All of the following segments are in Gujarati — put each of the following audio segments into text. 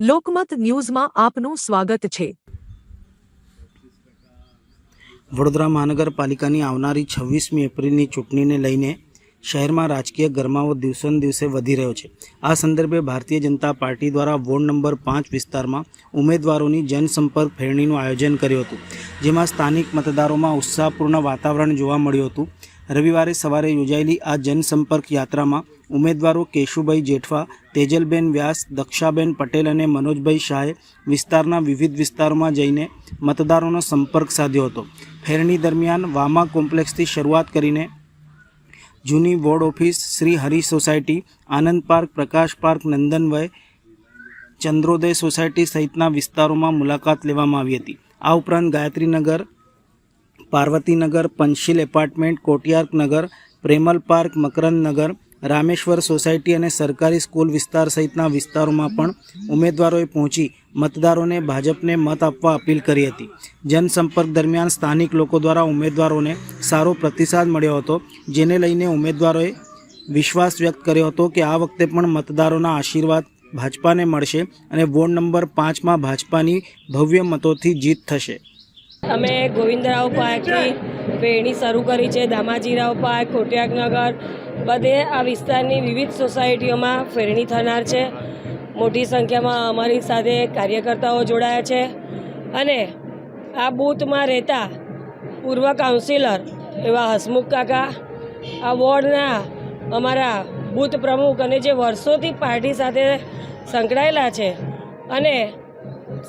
લોકમત ન્યૂઝમાં આપનું સ્વાગત છે। વડોદરા મહાનગરપાલિકાની આવનારી 26મી એપ્રિલની ચૂંટણીને લઈને શહેરમાં રાજકીય ગરમાવો દિવસોને દિવસે વધી રહ્યો છે। આ સંદર્ભે ભારતીય જનતા પાર્ટી દ્વારા વોર્ડ નંબર 5 વિસ્તારમાં ઉમેદવારોની જનસંપર્ક ફેરણીનું આયોજન કર્યું હતું, જેમાં સ્થાનિક મતદારોમાં ઉત્સાહપૂર્ણ વાતાવરણ જોવા મળ્યું હતું। રવિવારે સવારે યોજાયેલી આ જનસંપર્ક યાત્રામાં ઉમેદવારો કેશુભાઈ જેઠવા, તેજલબેન વ્યાસ, દક્ષાબેન પટેલ અને મનોજભાઈ શાહે વિસ્તારના વિવિધ વિસ્તારોમાં જઈને મતદારોનો સંપર્ક સાધ્યો હતો। ફેરણી દરમિયાન વામા કોમ્પ્લેક્સથી શરૂઆત કરીને જૂની ward office, Shri Hari society, Anand park, Prakash park, નંદનવય, ચંદ્રોદય સોસાયટી સહિતના વિસ્તારોમાં મુલાકાત લેવામાં આવી હતી। આ ઉપરાંત ગાયત્રીનગર, પાર્વતીનગર, પંચશીલ એપાર્ટમેન્ટ, કોટિયાર્ક નગર, પ્રેમલ પાર્ક, મકરંદ નગર, રામેશ્વર સોસાયટી અને સરકારી સ્કૂલ વિસ્તાર સહિતના વિસ્તારોમાં પણ ઉમેદવારોએ પહોંચી મતદારોને ભાજપને મત આપવા અપીલ કરી હતી। જનસંપર્ક દરમિયાન સ્થાનિક લોકો દ્વારા ઉમેદવારોને સારો પ્રતિસાદ મળ્યો હતો, જેને લઈને ઉમેદવારોએ વિશ્વાસ વ્યક્ત કર્યો હતો કે આ વખતે પણ મતદારોના આશીર્વાદ ભાજપાને મળશે અને વોર્ડ નંબર 5માં ભાજપાની ભવ્ય મતોથી જીત થશે। અમે ગોવિંદરાવ પાર્કથી ફેરણી શરૂ કરી છે। દામાજીરાવ પાર્ક, કોટિયાકનગર બધે આ વિસ્તારની વિવિધ સોસાયટીઓમાં ફેરણી થનાર છે। મોટી સંખ્યામાં અમારી સાથે કાર્યકર્તાઓ જોડાયા છે અને આ બૂથમાં રહેતા પૂર્વ કાઉન્સિલર એવા હસમુખ કાકા, આ વોર્ડના અમારા બૂથ પ્રમુખ અને જે વર્ષોથી પાર્ટી સાથે સંકળાયેલા છે અને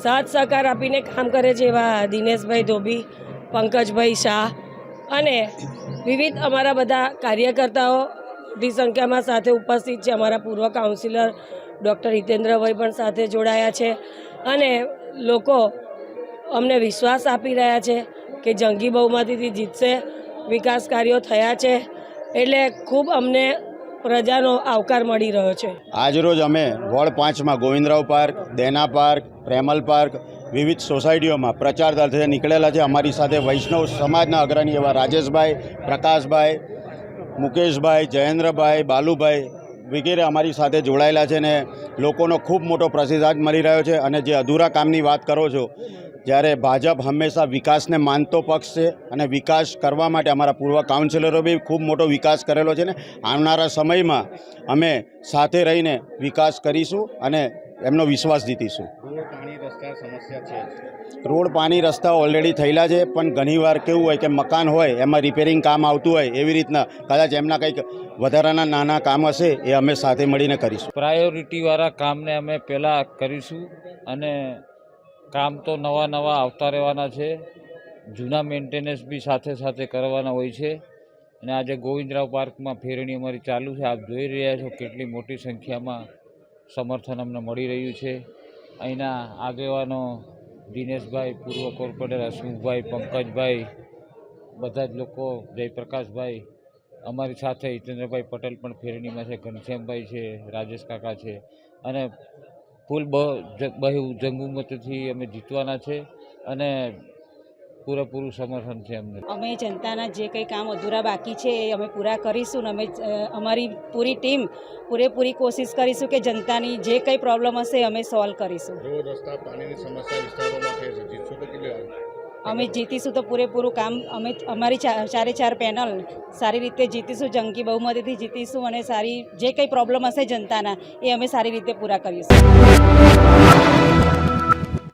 સાથ સહકાર આપીને કામ કરે છે એવા દિનેશભાઈ ધોબી, પંકજભાઈ શાહ અને વિવિધ અમારા બધા કાર્યકર્તાઓ મોટી સંખ્યામાં સાથે ઉપસ્થિત છે। અમારા પૂર્વ કાઉન્સિલર ડૉક્ટર હિતેન્દ્રભાઈ પણ સાથે જોડાયા છે અને લોકો અમને વિશ્વાસ આપી રહ્યા છે કે જંગી બહુમતીથી જીતશે, વિકાસ કાર્યો થયા છે, એટલે ખૂબ અમને પ્રજાનો આવકાર મળી રહ્યો છે। આજરોજ અમે વોર્ડ 5માં ગોવિંદરાવ પાર્ક, દેના પાર્ક, પ્રેમલ પાર્ક વિવિધ સોસાયટીઓમાં પ્રચાર અર્થે નીકળેલા છે। અમારી સાથે વૈષ્ણવ સમાજના અગ્રણી એવા રાજેશભાઈ, પ્રકાશભાઈ, મુકેશભાઈ, જયેન્દ્રભાઈ, બાલુભાઈ વગેરે અમારી સાથે જોડાયેલા છે ને લોકોનો ખૂબ મોટો પ્રતિસાદ મળી રહ્યો છે। અને જે અધૂરા કામની વાત કરો છો, જ્યારે ભાજપ હંમેશા વિકાસને માનતો પક્ષ છે અને વિકાસ કરવા માટે અમારા પૂર્વ કાઉન્સિલરો બી ખૂબ મોટો વિકાસ કરેલો છે ને આવનારા સમયમાં અમે સાથે રહીને વિકાસ કરીશું અને એમનો વિશ્વાસ જીતીશું। રોડ, પાણી, રસ્તા ઓલરેડી થયેલા છે, પણ ઘણીવાર કેવું હોય કે મકાન હોય એમાં રિપેરિંગ કામ આવતું હોય, એવી રીતના કદાચ એમના કંઈક વધારાના નાના કામ હશે એ અમે સાથે મળીને કરીશું। પ્રાયોરિટીવાળા કામને અમે પહેલાં કરીશું અને કામ તો નવા આવતા રહેવાના છે, જૂના મેન્ટેનન્સ બી સાથે સાથે કરવાના હોય છે। અને આજે ગોવિંદરાવ પાર્કમાં ફેરણી અમારી ચાલુ છે। આપ જોઈ રહ્યા છો કેટલી મોટી સંખ્યામાં સમર્થન અમને મળી રહ્યું છે। અહીંના આગેવાનો દિનેશભાઈ, પૂર્વ કોર્પોરેટર હસમુખભાઈ, પંકજભાઈ, બધા જ લોકો, જયપ્રકાશભાઈ, અમારી સાથે હિતેન્દ્રભાઈ પટેલ પણ ફેરણીમાં છે, ઘનશ્યામભાઈ છે, રાજેશ કાકા છે અને ફૂલ બહુ જંગુમતથી અમે જીતવાના છે અને પૂરેપૂરું સમર્થન છે અમને। અમે જનતાના જે કંઈ કામ અધૂરા બાકી છે એ અમે પૂરા કરીશું ને અમે અમારી પૂરી ટીમ પૂરેપૂરી કોશિશ કરીશું કે જનતાની જે કંઈ પ્રોબ્લેમ હશે અમે સોલ્વ કરીશું। રોડ, રસ્તા, પાણીની સમસ્યા વિસ્તારોમાં થઈ છે, જીતશું તો કેટલી અમે જીતીશું તો પૂરેપૂરું કામ અમે અમારી ચારે ચાર પેનલ સારી રીતે જીતીશું, જંગી બહુમતીથી જીતીશું અને સારી જે કંઈ પ્રોબ્લેમ હશે જનતાના એ અમે સારી રીતે પૂરા કરીશું।